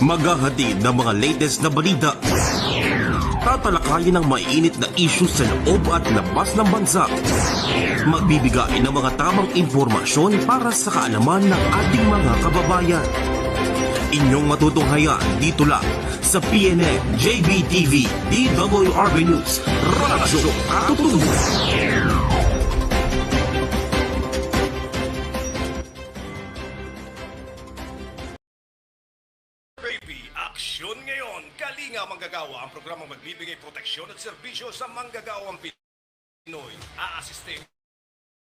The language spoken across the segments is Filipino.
Maghahatid ng mga latest na balita. Tatalakayin ng mainit na issue sa loob at labas ng bansa. Magbibigay ng mga tamang informasyon para sa kaalaman ng ating mga kababayan. Inyong matutunghayan dito lang sa PNN, JBTV, DWRB News, Radyo Katutubo. Aksyon ngayon, Kalinga Manggagawa, ang programang magbibigay proteksyon at serbisyo sa manggagawang Pinoy. Aasiste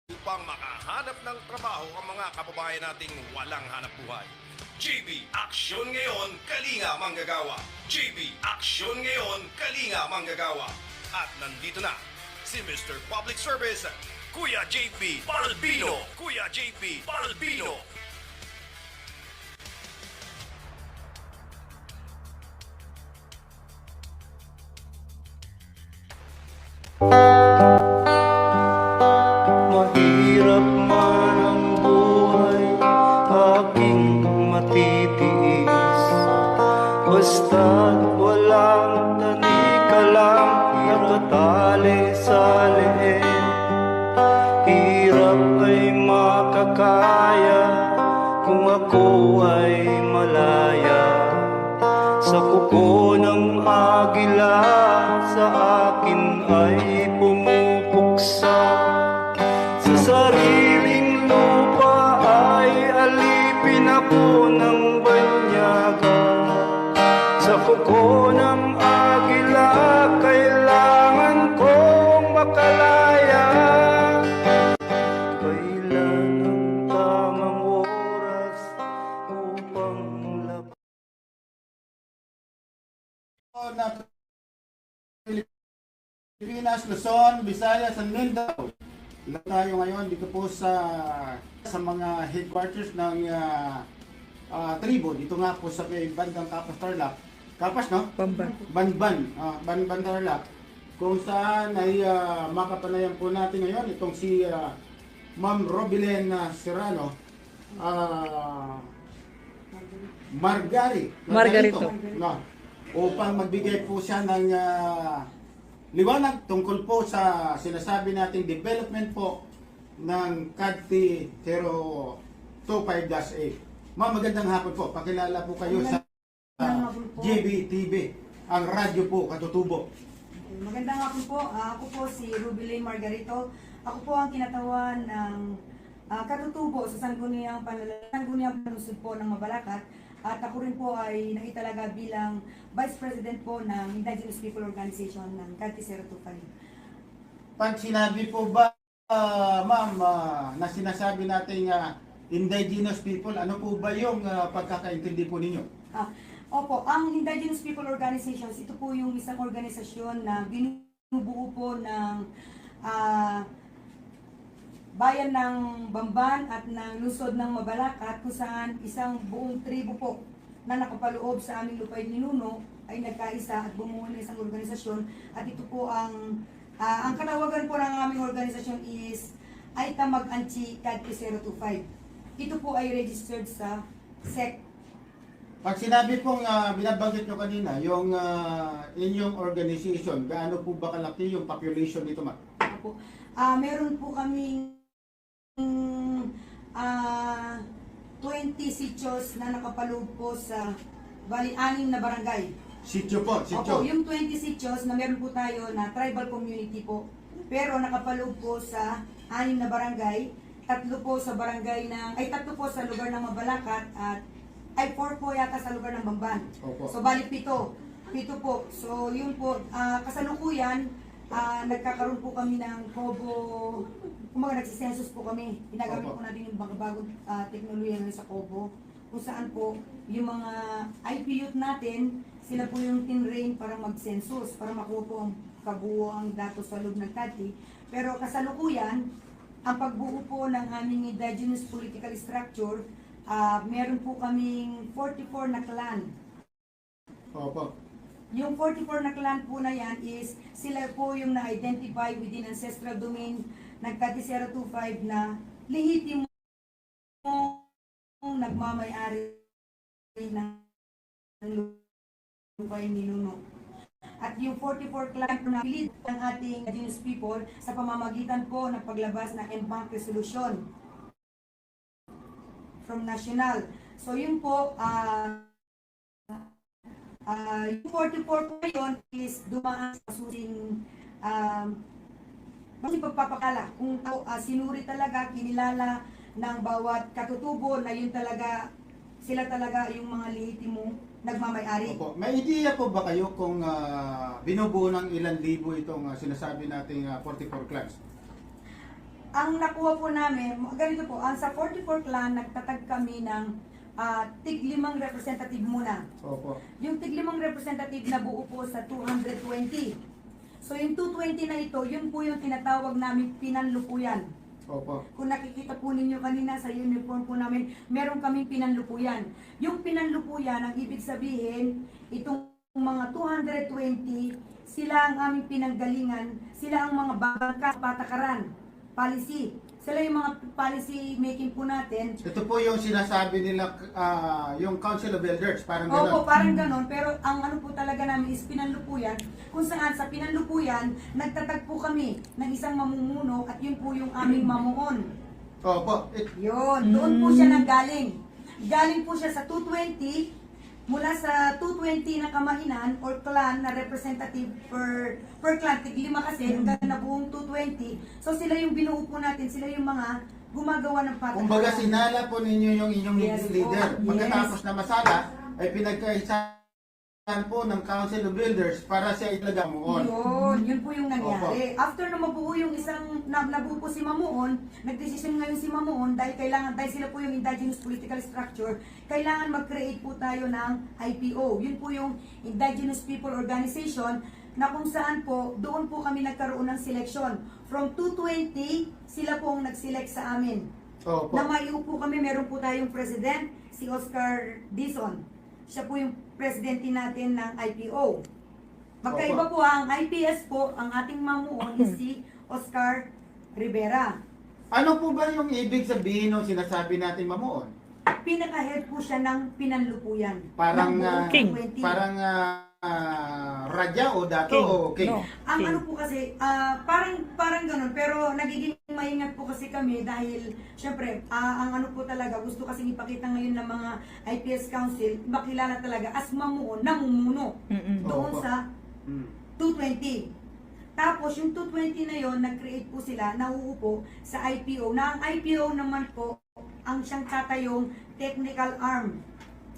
upang makahanap ng trabaho ang mga kababayan nating walang hanap buhay. JB Aksyon ngayon, Kalinga Manggagawa. JB Aksyon ngayon, Kalinga Manggagawa. At nandito na si Mr. Public Service, Kuya JP Balbino. Kuya JP Balbino. Mahirap man ang buhay, aking matitiis. Basta't walang tanikalang nakatali sa leeg. Hirap ay makakaya kung ako ay malaya. Sa kuko ng agila sa akin ay pumupuksa. Sa sariling lupa ay alipin ako ng banyaga. Sa kuko ng agila kailangan kong makalaya. Kailan ang tamang oras upang laban? Na Pilipinas, Luzon, Visayas, and Mindanao. Lang tayo ngayon dito po sa mga headquarters ng tribo. Dito nga po sa may bandang Kapas Tarlac. Kapas, no? Banban Tarlac. Kung saan ay makapanayan po natin ngayon itong si Ma'am Robilen Serrano. Margarito. No, upang magbigay po siya ng liwanag tungkol po sa sinasabi nating development po ng CADTI 025-8. Ma'am, magandang hapon po. Pakilala po kayo sa JBTV, ang radyo po Katutubo. Magandang hapon po. Ako po si Rubile Margarito. Ako po ang kinatawan ng Katutubo sa Sangguniang Panlusod po ng Mabalacat. At ako rin po ay nakitalaga bilang Vice President po ng Indigenous People Organization ng CADTI 025. Pag sinabi po ba, ma'am, na sinasabi natin indigenous people, ano po ba yung pagkakaintindi po ninyo? Opo, ang Indigenous People Organizations, ito po yung isang organisasyon na binubuo po ng bayan ng Bamban at ng lungsod ng Mabalacat, kung saan isang buong tribo po na nakapaloob sa aming lupay ninuno ay nagkaisa at bumuo ng isang organisasyon. At ito po ang katawagan po ng aming organisasyon is Aitamag Anchi CADTI 025. Ito po ay registered sa SEC. Pag sinabi pong binabanggit nyo kanina, yung inyong organization, gaano po ba kalaki yung population nito, ma'am? Opo. Meron po kaming 20 sitios na nakapaloob po sa bali 6 na barangay. Sityo po, sityo. Opo, yung 20 sitios na meron po tayo na tribal community po. Pero nakapaloob po sa 6 na barangay, 3 po sa barangay ng 3 po sa lugar ng Mabalacat at 4 po yata sa lugar ng Bamban. Opo. So bali 7 po. So yun po, kasalukuyan nagkakaroon po kami ng Kobo, kumbaga nagsisensus po kami. Ginagamit po natin yung bagong teknolohiya ngayon sa Kobo, kung saan po yung mga IP youth natin, sila po yung tinrain para mag-census, para makuha po ang kabuoang datos sa loob ng CADTI. Pero kasalukuyan, ang pagbuo po ng aming indigenous political structure, meron po kaming 44 na clan. Opo. Yung 44 na clan po na yan is sila po yung na-identify within ancestral domain ng CADTI 025 na lehitimo nagmamay-ari ng lupa ay ninuno. At yung 44 clan na pilit ng ating indigenous people sa pamamagitan po ng paglabas ng Embank Resolution from National. So yun po, yung 44 po yun is dumaan sa susing pagpapakala. Kung sinuri talaga, kinilala ng bawat katutubo na yun talaga, sila talaga yung mga lehitimong nagmamayari. Opo. May ideya po ba kayo kung binubuo ng ilang libo itong sinasabi nating 44 clans? Ang nakuha po namin, ganito po, ang sa 44 clan, nagtatag kami ng tig-5 representative muna. Opo. Yung tig-5 representative na buo po sa 220. So yung 220 na ito, yun po yung tinatawag namin pinanlupuyan. Opo. Kung nakikita po ninyo kanina sa uniform po namin, meron kaming pinanlupuyan. Yung pinanlupuyan, ang ibig sabihin, itong mga 220, sila ang aming pinanggalingan, sila ang mga bangka patakaran, policy. Sila yung mga policy making po natin. Ito po yung sinasabi nila, yung Council of Elders, parang gano'n. Opo, parang ganon. Pero ang ano po talaga namin is pinanlupuyan. Kung saan sa pinanlupuyan, nagtatagpo kami ng isang mamumuno at yun po yung aming mamuon. Opo. Yun, doon po siya nanggaling. Galing po siya sa 220, mula sa 220 na kamahinan or clan na representative per clan, tig-5 kasi, hanggang na buong 220. So sila yung binuo po natin, sila yung mga gumagawa ng patakaran. Kumbaga sinala po ninyo yung inyong Yes, leader. po. Pagkatapos na masala, ay pinagkaisahan po ng Council of Elders para siya italaga muon. Yun po yung nangyari. After na mabuo yung nabuo po si Mamuon, nagdesisyon ngayon si Mamuon dahil sila po yung indigenous political structure, kailangan mag-create po tayo ng IPO. Yun po yung Indigenous People Organization na kung saan po, doon po kami nagkaroon ng selection. From 220, sila po ang nag-select sa amin. Opo. Na maiupo kami, meron po tayong president, si Oscar Dizon. Siya po yung presidente natin ng IPO. Magkaiba po ang IPS po, ang ating mamuon is si Oscar Rivera. Ano po ba yung ibig sabihin ng sinasabi natin mamuon? Pinaka-head po siya ng pinanlupuyan. Parang, ng buong King. 20. Parang radya o dato King. o king? No. Ang King. ano po kasi, parang ganun, pero nagiging maingat po kasi kami dahil, syempre, ang ano po talaga, gusto kasing ipakita ngayon ng mga IPS Council, makilala talaga as mamuon, namumuno, doon Opo. sa 220. Tapos, yung 220 na yon nag-create po sila, nauupo sa IPO, na ang IPO naman po, ang siyang tatayong technical arm.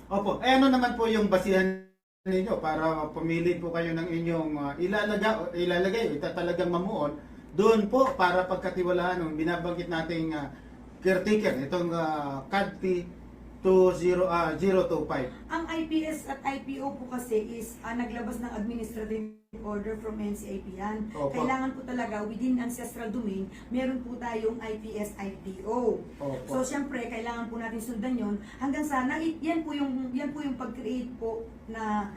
Opo. Eh ano naman po yung basihan ninyo para pumili po kayo ng inyong ilalagay, talagang mamuon doon po para pagkatiwalaan ng binabanggit nating caretaker, itong CADP 025. Ang IPS at IPO po kasi is naglabas ng administrative order from NCIP yan. Opo. Kailangan po talaga within ancestral domain, meron po tayong IPS, IPO. Opo. So syempre, kailangan po natin sundan yon hanggang sa yan po yung pag-create po na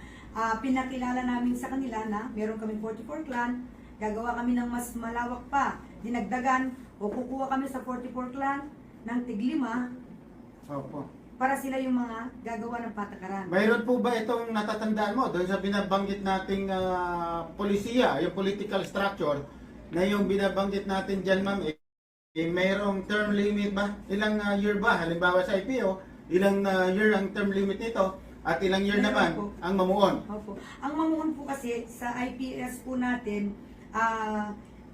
pinakilala namin sa kanila na meron kaming 44 clan, gagawa kami ng mas malawak pa, dinagdagan o kukuha kami sa 44 clan ng tig-5 Opo. para sila yung mga gagawa ng patakaran. Mayroon po ba itong natatandaan mo doon sa binabanggit nating polisiya, yung political structure na yung binabanggit natin dyan, ma'am, mayroong term limit ba? Ilang year ba? Halimbawa sa IPO, ilang year ang term limit nito at ilang year Meron naman po. ang mamuon? Opo. Ang mamuon po kasi sa IPS po natin,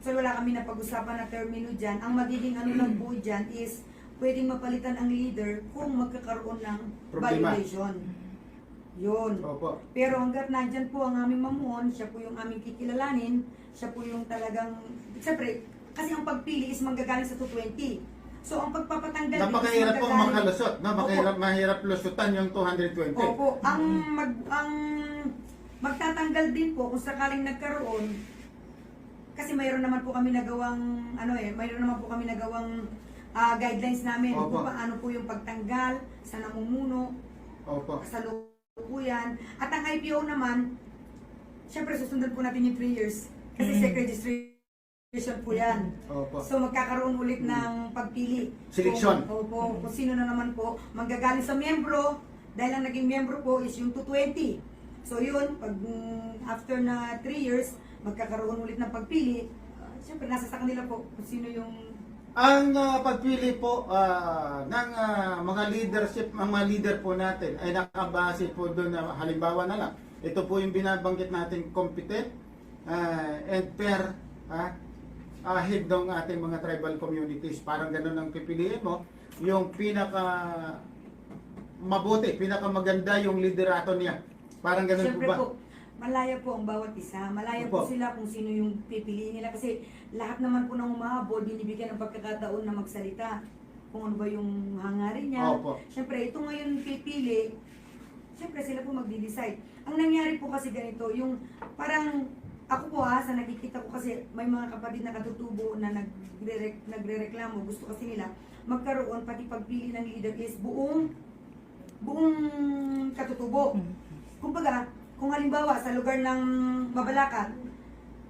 so wala kami na pag-usapan na termino dyan. Ang magiging ano lang po dyan is pwedeng mapalitan ang leader kung magkakaroon ng Problema. violation. Yun. Opo. Pero hanggat nandyan po ang aming mamuon, siya po yung aming kikilalanin, siya po yung talagang, siyempre, kasi ang pagpili is manggagaling sa 220. So ang pagpapatanggal Napakahirap pong manggagaling- makalusot, no? Mahirap lusutan yung 220. Opo, ang magtatanggal din po kung sakaling nagkaroon, kasi mayroon naman po kami nagawang guidelines namin Opo. kung paano po yung pagtanggal sa namumuno, Opo. kasalukuyan. At ang IPO naman, syempre susundan po natin yung 3 years kasi SEC registration po yan. Opo. So magkakaroon ulit ng pagpili. Selection. Kung sino na naman po manggagaling sa miyembro Dahil ang naging miyembro po is yung 220. So yun, pag after na 3 years, magkakaroon ulit ng pagpili. Siyempre, nasa sa kanila po kung sino yung... Ang pagpili po ng mga leadership, ang mga leader po natin ay nakabase po doon na halimbawa na lang. Ito po yung binabanggit natin competent and fair head ng ating mga tribal communities. Parang ganun ang pipiliin mo. Yung pinaka mabuti, pinaka maganda yung liderato niya. Parang ganun Siyempre po ba? po, malaya po ang bawat isa. Malaya po Opo. sila kung sino yung pipiliin nila. Kasi lahat naman po ng umahabol, binibigyan ng pagkakataon na magsalita. Kung ano ba yung hangarin niya. Opo. Siyempre, ito ngayon pipili, siyempre sila po magdi-decide. Ang nangyari po kasi ganito, yung parang ako po sa nakikita ko kasi may mga kapatid na katutubo na nagre-reklamo, gusto kasi nila magkaroon pati pagpili ng leader is buong katutubo. Kumbaga, kung halimbawa sa lugar ng Mabalacat,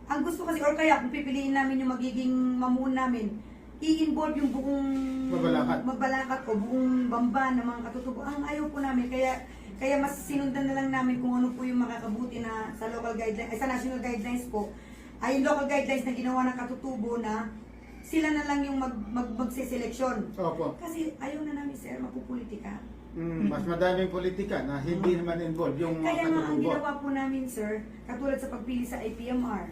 ang gusto kasi or kaya kung pipiliin namin yung magiging mamuno namin, i-involve yung buong Mabalacat o buong Bamban ng mga katutubo. Ang ayaw po namin, kaya mas sinundan na lang namin kung ano po yung makakabuti na sa local guidelines, sa national guidelines po, ay yung local guidelines na ginawa ng katutubo na sila na lang yung magsiseleksyon. Opo. Kasi ayaw na namin, sir, mapupolitika. Mas madaming politika na hindi naman involved yung mga Kaya nga, ang katutubo. ginawa po namin, sir, katulad sa pagpili sa IPMR,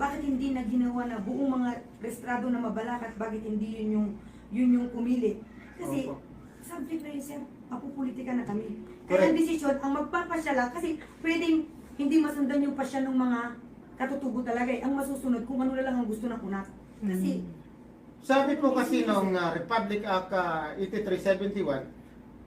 bakit hindi na ginawa na buong mga restrado na Mabalacat, bakit hindi yun yung pumili? Kasi, Opo. subject na yun, sir, mapupolitika na kami. Correct. Kaya ang desisyon, ang magpapasya lang, kasi pwedeng hindi masundan yung pasya ng mga katutubo talaga eh. Ang masusunod, kung ano na lang ang gusto ng kunat. Kasi, Sabi po kasi nung Republic Act 8371,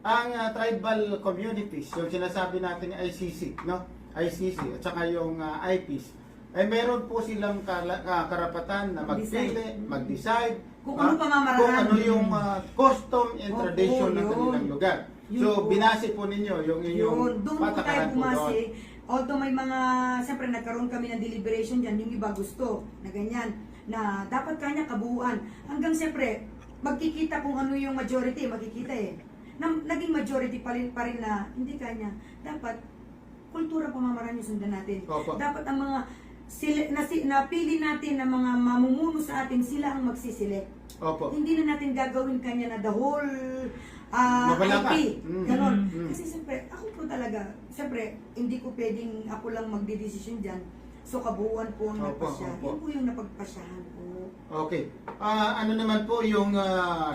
ang tribal communities, yung sinasabi natin ICC, no? ICC at saka yung IPs, ay meron po silang karapatan na magpili, mag-decide Kung ano pamamaraan. kung ano yung custom and Opo, tradition ng yun. kanilang lugar. Yun So, po. binase po ninyo yung inyong yun, doon po tayo patakaran po doon. bumase. Although may mga, siyempre nagkaroon kami ng deliberation dyan, yung iba gusto na ganyan, na dapat kanya kabuuan. Hanggang siyempre, magkikita kung ano yung majority, makikita eh. Naging majority pa rin na hindi kanya. Dapat, kultura pamamaraan yung sundan natin. Opo. Dapat ang mga napili natin na mga mamumuno sa atin, sila ang magsiselect. Opo. Hindi na natin gagawin kanya na the whole Mabalacat. IP. Ganon. Mm. Kasi siyempre, ako po talaga, siyempre, hindi ko pwedeng ako lang magdidesisyon dyan. So, kabuuan po ang Opo, nagpasya. opo. Yun po yung napagpasyahan po. Okay. Ano naman po yung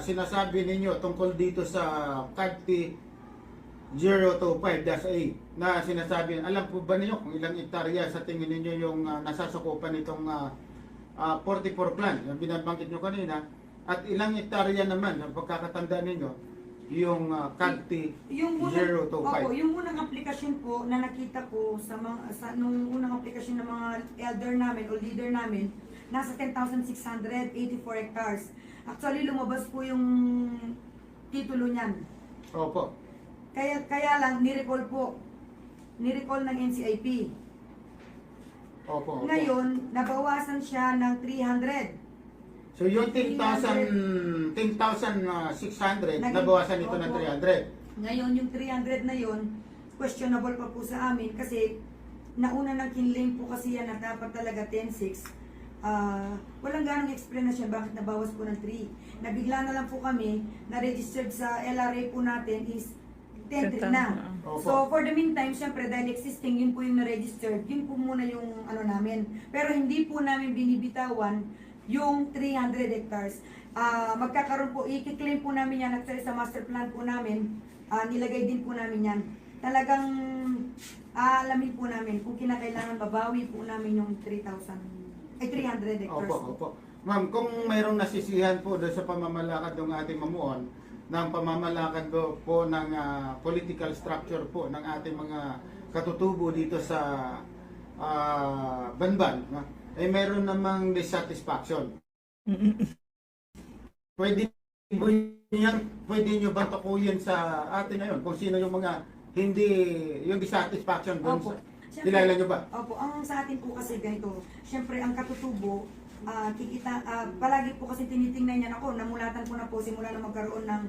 sinasabi ninyo tungkol dito sa CADP 025-A na sinasabi, alam po ba ninyo kung ilang hektarya sa tingin ninyo yung nasasakupan nitong 44 plan, yung binabanggit nyo kanina, at ilang hektarya naman, ang pagkakatanda ninyo, yung CADP Yung 025? opo, yung unang aplikasyon po na nakita ko nung unang aplikasyon ng mga elder namin o leader namin, nasa 10,684 hectares. Actually, lumabas po yung titulo niyan. Opo. Kaya lang, ni-recall ng NCIP. Opo. Ngayon, nabawasan siya ng 300. So yung 10,600 nabawasan ito ng 300. Ngayon, yung 300 na yon questionable pa po sa amin kasi nauna ng kinlaim po kasi yan na dapat talaga 10,600. Walang ganong explanation bakit nabawas po ng 3. Nabigla na lang po kami, na-registered sa LRA po natin is 10,300 na. Opo. So, for the meantime, syempre, dahil existing, yun po yung na-registered, yun po muna yung ano namin. Pero hindi po namin binibitawan yung 300 hectares. Magkakaroon po, i-claim po namin yan, actually sa master plan po namin, nilagay din po namin yan. Talagang aalamin po namin kung kinakailangan babawi po namin yung 300 hectares. Opo, opo. Ma'am, kung mayroong nasisihan po doon sa pamamalakad ng ating mamuon, ng pamamalakad po ng political structure po ng ating mga katutubo dito sa Banban, ay mayroon namang dissatisfaction. Pwede nyo ba tukuyin sa atin ngayon kung sino yung mga hindi, yung dissatisfaction doon Opo. sa, kilala nyo ba? Opo, ang sa atin po kasi ganito, syempre ang katutubo, palagi po kasi tinitingnan niyan ako, namulatan ko na po simula na magkaroon ng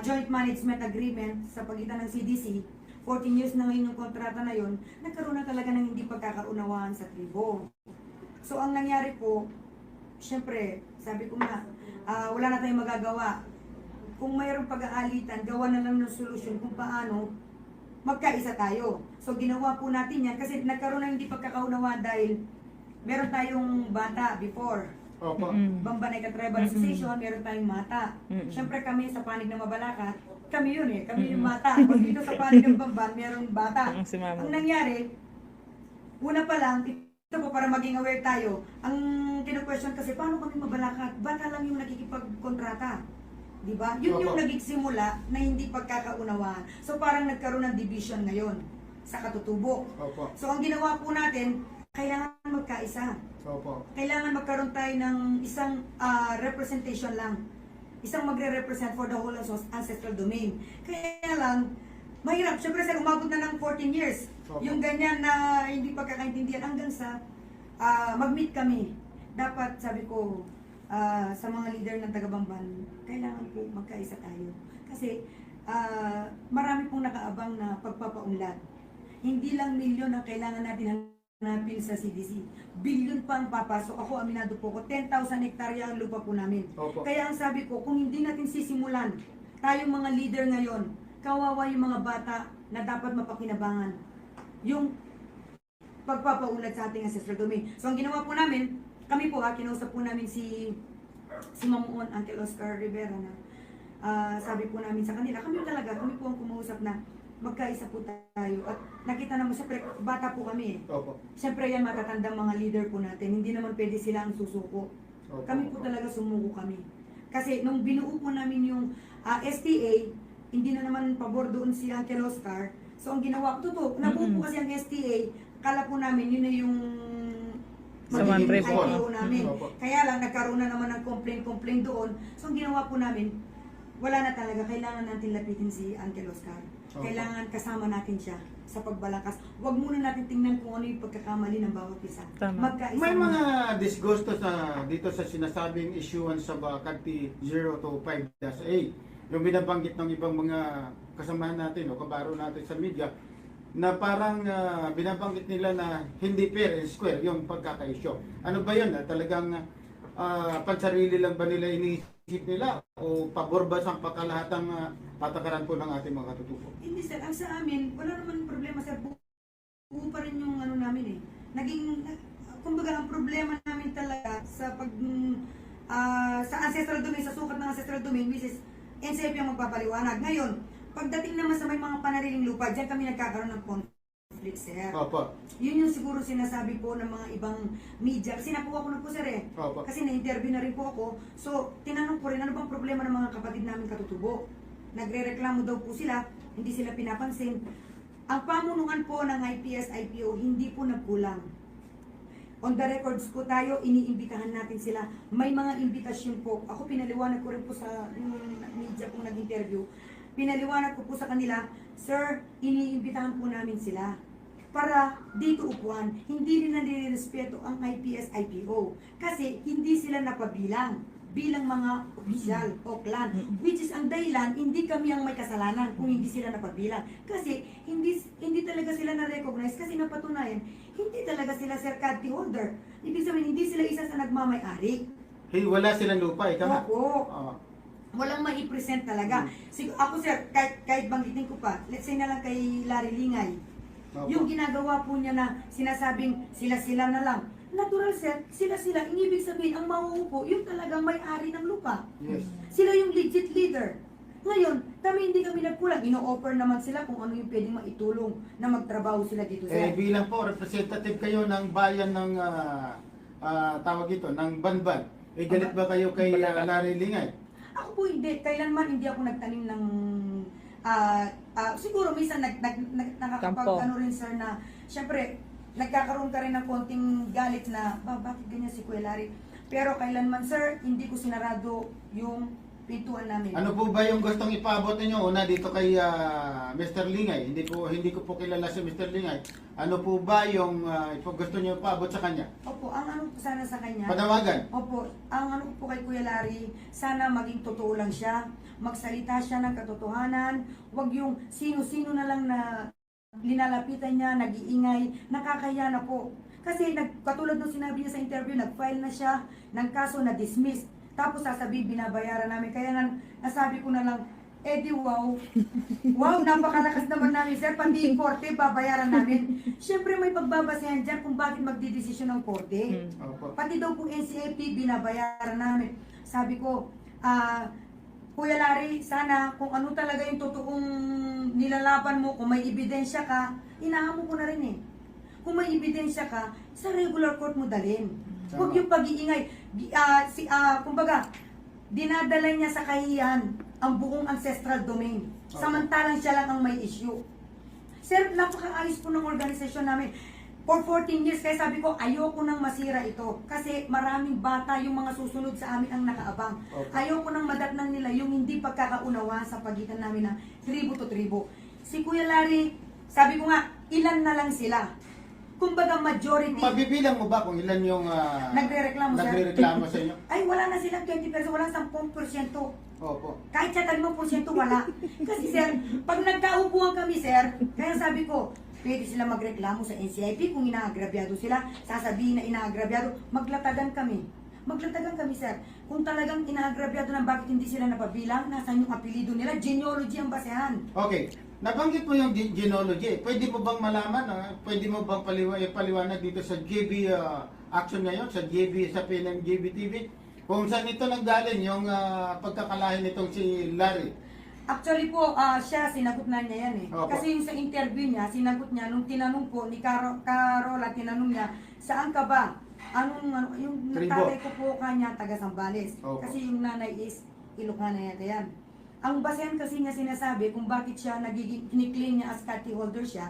joint management agreement sa pagitan ng CDC, 14 years na ngayon yung kontrata na yon, nagkaroon na talaga ng hindi pagkakaunawaan sa tribo. So ang nangyari po, syempre, sabi ko nga, wala na tayong magagawa. Kung mayroong pag-aalitan, gawa na lang ng solusyon kung paano magkaisa tayo. So ginawa po natin yan kasi nagkaroon ng hindi pagkakaunawaan dahil meron tayong bata before. Opo. Bambanay Tribal Association, meron tayong mata. Syempre kami sa panig ng Mabalakat, kami yun kami yung mata. Pag dito sa panig ng Bamban, merong bata. Si Mama. Ang nangyari, una pa lang, ito po para maging aware tayo, ang kinu-question kasi, paano kami Mabalakat? Bata lang yung nakikipagkontrata. Diba? Yun yung Opo. nagsimula na hindi pagkakaunawaan. So parang nagkaroon ng division ngayon sa katutubo. Opo. So ang ginawa po natin, kailangan magkaisa. Opo. Kailangan magkaroon tayo ng isang representation lang. Isang magre-represent for the whole ancestral domain. Kaya lang, mahirap. Siyempre, sir, umabot na ng 14 years. Opo. Yung ganyan na hindi pagkakaintindihan hanggang sa mag-meet kami. Dapat, sabi ko, sa mga leader ng taga-Bamban, kailangan po magkaisa tayo. Kasi marami pong nakaabang na pagpapaunlad. Hindi lang milyon ang kailangan natin hanapin sa CDC. Bilyon pa ang papasok. Ako, aminado po ko, 10,000 hektarya ang lupa po namin. Opo. Kaya ang sabi ko, kung hindi natin sisimulan, tayong mga leader ngayon, kawawa yung mga bata na dapat mapakinabangan. Yung pagpapaunlad sa ating ancestral domain. So ang ginawa po namin, kami po kinausap po namin si Mamuon, Uncle Oscar Rivera na sabi po namin sa kanila, kami po ang kumausap na magkaisa po tayo. At nakita naman, siyempre, bata po kami Opo. Siyempre yan matatandang mga leader po natin, hindi naman pwede sila ang susuko. Opo. Kami po talaga sumuko kami. Kasi nung binuo po namin yung STA, hindi na naman pabor doon si Uncle Oscar. So ang ginawa ko, totoo, nabuo po kasi ang STA, kala po namin yun na yung Sa magiging one report. IPO namin. Opo. Kaya lang nagkaroon na naman ng complaint doon. So ang ginawa po namin, wala na talaga, kailangan natin lapitin si Uncle Oscar. Opo. Kailangan kasama natin siya sa pagbalangkas. Huwag muna natin tingnan kung ano yung pagkakamali ng bawat isa. Tama. Magkaisa May muna. mga disgusto sa dito sa sinasabing issuance sa Bacanti 0 to 5-8. Yung binabanggit ng ibang mga kasamahan natin o kabaro natin sa media na parang binabanggit nila na hindi fair and square yung pagkaka-issue. Ano ba yun? Talagang pansarili lang ba nila iniisip nila o pabor ba sa pagkalahatang patakaran po ng ating mga katutubo? Hindi sir, ang sa amin, wala naman problema sir. Buo pa rin yung ano namin kumbaga ang problema namin talaga sa sa ancestral domain, sa sukat ng ancestral domain, which is NCF yung magpapaliwanag. Ngayon, pagdating naman sa may mga panariling lupa, diyan kami nagkakaroon ng conflict sir. Opo. Yun yung siguro sinasabi po ng mga ibang media. Kasi nakuha ko na po sir Opo. Kasi na-interview na rin po ako. So, tinanong ko rin, ano bang problema ng mga kapatid namin katutubo? Nagre-reklamo daw po sila, hindi sila pinapansin. Ang pamunuan po ng IPS-IPO, hindi po nagkulang. On the records po tayo, iniimbitahan natin sila. May mga imbitasyon po. Ako pinaliwanag ko rin po sa yung media pong nag-interview. Pinaliwanag ko po sa kanila, sir, iniimbitahan po namin sila para dito upuan. Hindi rin nalirespeto ang IPS-IPO kasi hindi sila napabilang bilang mga opisyal o clan. Which is ang dahilan, hindi kami ang may kasalanan kung hindi sila napabilang. Kasi hindi talaga sila na-recognize kasi napatunayan, hindi talaga sila certificate holder. Ibig sabihin, hindi sila isa sa nagmamay-ari. Wala silang lupa, ika nga. Opo. Oo. Walang mai-present talaga. Ako sir, kahit banggitin ko pa, let's say na lang kay Larry Lingay, Opo. yung ginagawa po niya na sinasabing sila-sila na lang. Natural sir, sila-sila, ibig sabihin, ang mauupo, yung talagang may-ari ng lupa. Yes. Sila yung legit leader. Ngayon, hindi kami nagkulang. Ino-offer naman sila kung ano yung pwedeng maitulong na magtrabaho sila dito sir. Bilang po, representative kayo ng bayan ng tawag ito, ng Banban. Galit ba kayo kay Larry Lingay? Ako po hindi. Kailanman hindi ako nagtanim ng... siguro minsan nakakapag Kampo. ano rin sir na... Siyempre, nagkakaroon ka rin ng konting galit na, bakit ganyan si Kuya Larry? Pero kailanman sir, hindi ko sinarado yung pintuan namin. Ano po ba yung gustong ipaabot ninyo? Una dito kay Mr. Lingay. Hindi ko po kilala si Mr. Lingay. Ano po ba yung gusto niyo ipaabot sa kanya? Opo, ang ano po sana sa kanya, Panawagan. opo, ang ano po kay Kuya Larry, sana maging totoo lang siya, magsalita siya ng katotohanan, wag yung sino-sino na lang na linalapitan niya, nag-iingay, nakakahiya na po. Kasi katulad nung sinabi niya sa interview, nag-file na siya ng kaso na dismiss. Tapos sasabihin, binabayaran namin. Kaya nasabi ko na lang, di wow. Wow, napakalakas naman namin, sir. Pati yung korte, babayaran namin. Siyempre may pagbabasehan dyan kung bakit magdidesisyon ng korte. Opo. Pati daw kung NCAP, binabayaran namin. Sabi ko, Kuya Larry, sana kung ano talaga yung totoong nilalaban mo, kung may ebidensya ka, inaamo ko na rin eh. Kung may ebidensya ka, sa regular court mo dalhin. Huwag yung pag-iingay. Kumbaga, dinadala niya sa kahiyan ang buong ancestral domain. Samantalang siya lang ang may issue. Sir, napakaayos po ng organisasyon namin. For 14 years, kaya sabi ko, ayoko nang masira ito. Kasi maraming bata yung mga susunod sa amin ang nakaabang. Ayoko nang madatnan nila yung hindi pagkakaunawa sa pagitan namin ng tribo to tribo. Si Kuya Larry, sabi ko nga, ilan na lang sila. Kumbaga majority. Mabibilang mo ba kung ilan yung Nagrereklamo, sir? nagrereklamo sa inyo? Ay, wala na silang 20%, wala 10%. Opo. Kahit sa 5% wala. Kasi sir, pag nagkaupuan kami sir, kaya sabi ko, pwede sila magreklamo sa NCIP kung inaagrabyado sila, sasabihin na inaagrabyado, maglatagan kami. Maglatagan kami sir. Kung talagang inaagrabyado na bakit hindi sila napabilang, nasaan yung apelido nila, genealogy ang basehan. Okay. Nabanggit mo yung genealogy. Pwede mo bang malaman, pwede mo bang paliwanag dito sa JB Action ngayon, sa JB, sa PNM JB TV, kung saan ito nanggaling yung pagkakalahin nitong si Larry? Actually po, siya, sinagot na niya yan eh. Opo. Kasi yung sa interview niya, sinagot niya, nung tinanong po ni Carola, tinanong niya, saan ka ba? Yung Tribo. tatay ko po kanya, taga Zambales. Opo. Kasi yung nanay is Ilocana yata yan. Ang basehan kasi niya sinasabi kung bakit siya kiniklaim niya as cati holder siya,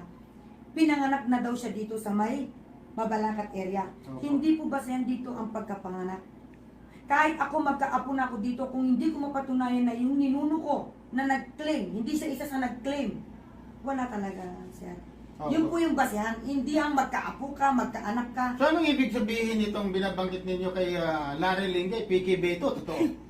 pinanganak na daw siya dito sa may Mabalacat area. Opo. Hindi po basehan dito ang pagkapanganak. Kahit ako magkaapo na ako dito, kung hindi ko mapatunayan na yung ninuno ko na nag-claim, hindi siya isa sa nag-claim, wala talaga, sir. Opo. Yun po yung basehan, hindi ang magkaapo ka, magkaanak ka. So anong ibig sabihin itong binabanggit ninyo kay Larry Lingay, PK Beto, totoo?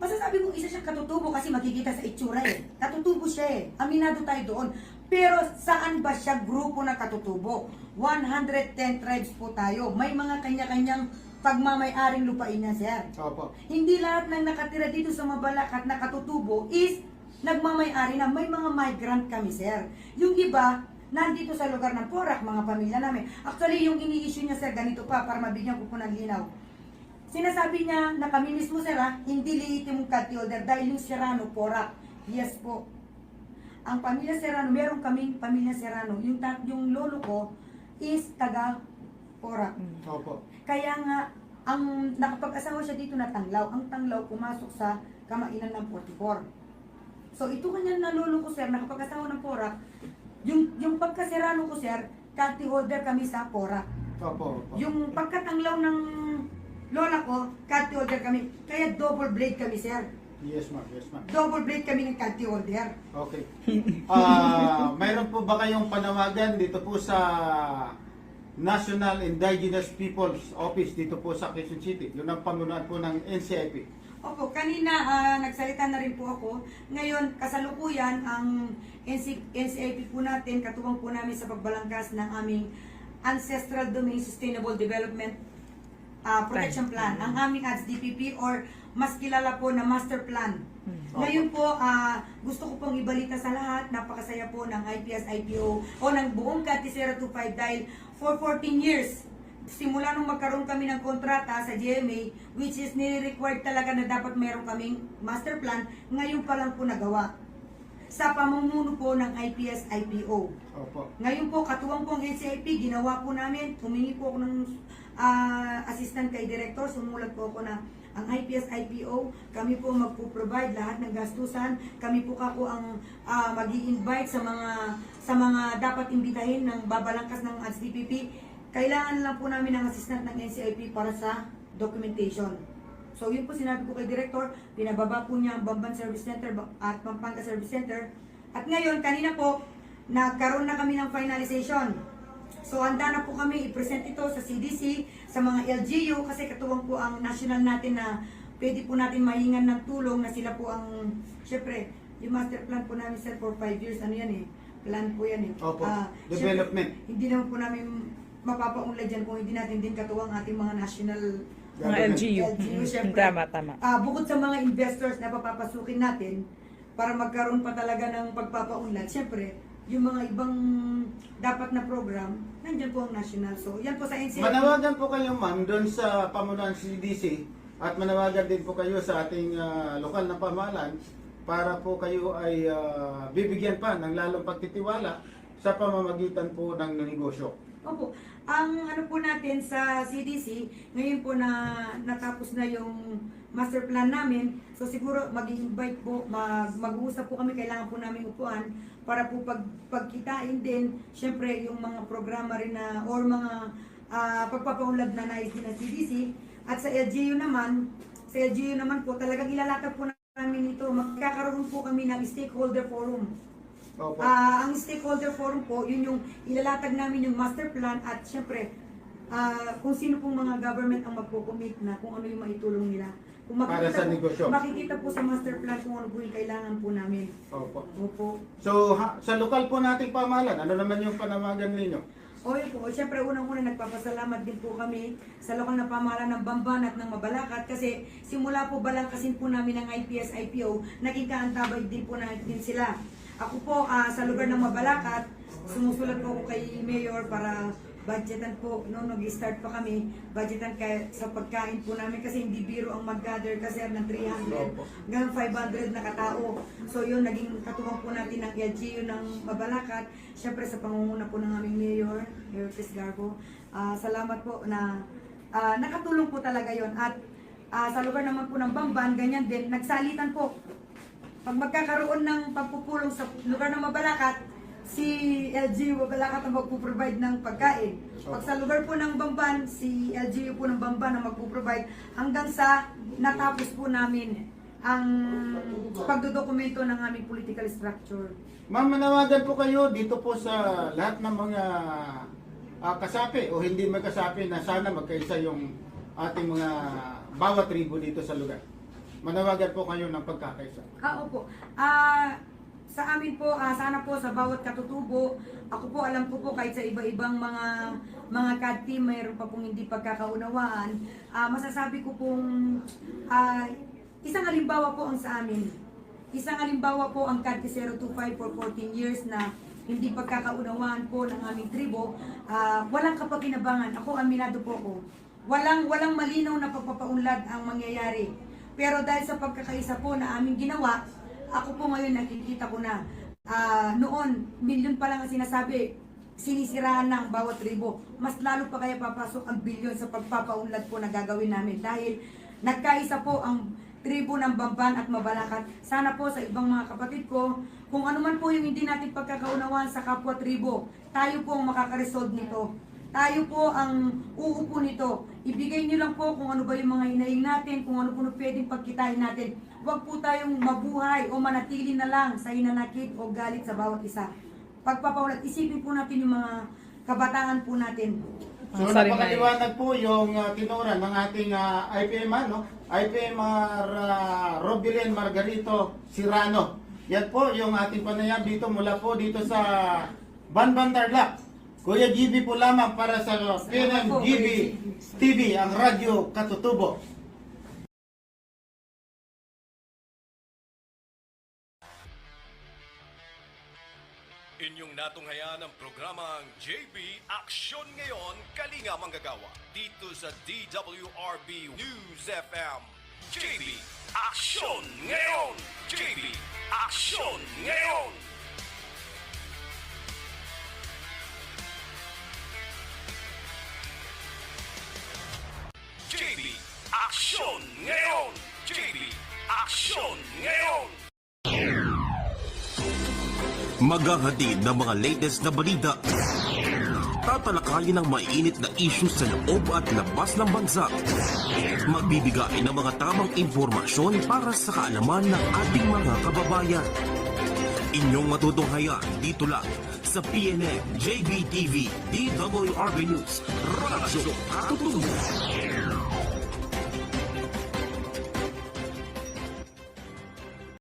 Masasabi kong isa siyang katutubo kasi makikita sa itsura eh. Katutubo siya eh. Aminado tayo doon. Pero saan ba siya grupo na katutubo? 110 tribes po tayo. May mga kanya-kanyang pagmamay-aring lupain niya, sir. Opo. Hindi lahat ng nakatira dito sa Mabalacat na katutubo is nagmamay-ari na. May mga migrant kami, sir. Yung iba, nandito sa lugar ng Porac, mga pamilya namin. Actually, yung ini-issue niya, sir, ganito pa, para mabigyan ko po ng linaw. Sinasabi niya na kami mismo, sir, hindi legitimong cati holder dahil yung Serrano, Porac. Yes po. Ang pamilya Serrano, meron kaming pamilya Serrano. Yung lolo ko is taga Porac. Opo. Kaya nga, ang nakapag-asawa siya dito na Tanglaw. Ang Tanglaw pumasok sa kamainan ng 44. So ito kanya na lolo ko, sir, nakapag-asawa ng Porac. Yung pagka-Serrano ko, sir, cati holder kami sa Porac. Opo. Opo. Yung pagkatanglaw ng lola ko, cati holder kami. Kaya double blade kami, sir. Yes, ma'am. Yes, ma'am. Double blade kami ng cati holder. Okay. Mayroon po ba kayong panawagan dito po sa National Indigenous Peoples Office dito po sa Quezon City? Yun ang pamunuan po ng NCIP. Opo, kanina nagsalita na rin po ako. Ngayon, kasalukuyan, ang NCIP po natin, katuwang po namin sa pagbalangkas ng aming Ancestral Domain Sustainable Development Protection Plan, ang aming ADS-DPP or mas kilala po na Master Plan. Ngayon po, gusto ko pong ibalita sa lahat, napakasaya po ng IPS-IPO o ng buong CATI 025 dahil for 14 years, simula nung magkaroon kami ng kontrata sa GMA, which is nire-required talaga na dapat meron kaming master plan, ngayon pa lang po nagawa. Sa pamumuno po ng IPS-IPO. Opo. Ngayon po, katuwang po ang NCIP, ginawa po namin, humingi po ako ng assistant kay director, sumulat po ako na ang IPS-IPO, kami po magpo-provide lahat ng gastusan, kami po kako ang mag-i-invite sa mga dapat imbitahin ng babalangkas ng ADS-DPP. Kailangan lang po namin ng assistant ng NCIP para sa documentation. So yun po sinabi ko kay Director, pinababa po niya ang Bamban Service Center at Pampanga Service Center. At ngayon, kanina po, nagkaroon na kami ng finalization. So handa na po kami i-present ito sa CDC, sa mga LGU, kasi katuwang po ang national natin na pwede po natin mahingan ng tulong na sila po ang, syempre, yung master plan po namin sir for 5 years, ano yan eh, plan po yan eh. Opo, Syempre, development. hindi naman po namin mapapaunlad dyan kung hindi natin din katuwang ating mga national Mga LGU. syempre. Tama. Bukod sa mga investors na papapasukin natin para magkaroon pa talaga ng pagpapaunlad, syempre, yung mga ibang dapat na program, nandiyan po ang national. So, yan po sa NCR. Manawagan po kayo ma'am doon sa pamunuan CDC at manawagan din po kayo sa ating lokal na pamahalaan para po kayo ay bibigyan pa ng lalong pagtitiwala sa pamamagitan po ng negosyo. Opo. Ang ano po natin sa CDC, ngayon po na natapos na yung master plan namin, so siguro mag-invite po, mag-uusap po kami, kailangan po namin upuan para po pagkitain din, syempre yung mga programa rin na, or mga pagpapaunlad na nais din ng CDC. At sa LGU naman po, talagang ilalatag po namin ito, magkakaroon po kami ng stakeholder forum. Opo. Ang stakeholder forum po, yun yung ilalatag namin yung master plan at syempre, kung sino pong mga government ang magpo-commit na kung ano yung maitulong nila. Kung Para sa negosyo. makikita po sa master plan kung ano po yung kailangan po namin. Opo. Opo. So sa lokal po nating pamahalaan, ano naman yung panawagan ninyo? O yun po, syempre unang-una nagpapasalamat din po kami sa lokal na pamahalaan ng Bamban at ng Mabalacat kasi simula po balangkasin po namin ng IPS, IPO, naging kaantabay din po natin sila. Ako po sa lugar ng Mabalacat, sumusulat po ako kay Mayor para budgetan po, nag-start pa kami, budgetan sa pagkain po namin kasi hindi biro ang mag-gather kasi ng 300 hanggang 500 na katao. So yun, naging katuwang po natin ng LGU ng Mabalacat, syempre sa pangunguna po ng aming Mayor Chris Garbo. Salamat po na nakatulong po talaga yon. At sa lugar naman po ng Bamban, ganyan din, nagsalitan po. Pag magkakaroon ng pagpupulong sa lugar ng Mabalacat, si LGU Mabalacat ang magpuprovide ng pagkain. Pag sa lugar po ng Bamban, si LGU po ng Bamban ang magpuprovide hanggang sa natapos po namin ang pagdodokumento ng aming political structure. Ma'am, manawagan po kayo dito po sa lahat ng mga kasapi o hindi may kasapi na sana magkaisa yung ating mga bawat tribo dito sa lugar. Manawagan po kayo ng pagkakaisa. Opo. Sa amin po, sana po sa bawat katutubo, ako po alam ko po kahit sa iba-ibang mga CAD team, mayroon pa pong hindi pagkakaunawaan. Masasabi ko pong isang halimbawa po ang sa amin. Isang halimbawa po ang CAD 025 for 14 years na hindi pagkakaunawaan po ng aming tribo. Walang kapakinabangan. Ako, aminado po ko. Walang malinaw na pagpapaunlad ang mangyayari. Pero dahil sa pagkakaisa po na aming ginawa, ako po ngayon nakikita ko na noon, milyon pa lang ang sinasabi, sinisiraan ng bawat tribo. Mas lalo pa kaya papasok ang bilyon sa pagpapaunlad po na gagawin namin. Dahil nagkaisa po ang tribo ng Bamban at Mabalacat. Sana po sa ibang mga kapatid ko, kung ano man po yung hindi natin pagkakaunawaan sa kapwa tribo, tayo po ang makakaresolve nito. Tayo po ang uupo nito. Ibigay niyo lang po kung ano ba yung mga hinaing natin, kung ano po pwedeng pagkitain natin. Huwag po tayong mabuhay o manatili na lang sa hinanakit o galit sa bawat isa. Pagpapaulat, isipin po natin yung mga kabataan po natin. So Sorry, napakaliwanag po yung tinuran ng ating IPM, no? IPM Robilin Margarito Sirano. Yan po yung ating panayam dito mula po dito sa Banban Tarlac. Kuya GB po lamang para sa PNM GB TV, ang radyo katutubo. Inyong natunghayan ang programang JB Aksyon Ngayon, Kalinga Manggagawa. Dito sa DWRB News FM. JB Aksyon Ngayon! JB Aksyon Ngayon! JB Aksyon Ngayon! JB Aksyon Ngayon! Maghahatid ng mga latest na balita, Tatalakayin ang mainit na issues sa loob at labas ng bansa. Magbibigay ng mga tamang impormasyon para sa kaalaman ng ating mga kababayan. Inyong matutunghayan dito lang sa PNN, JBTV, DWRB News, Radyo Katutubo.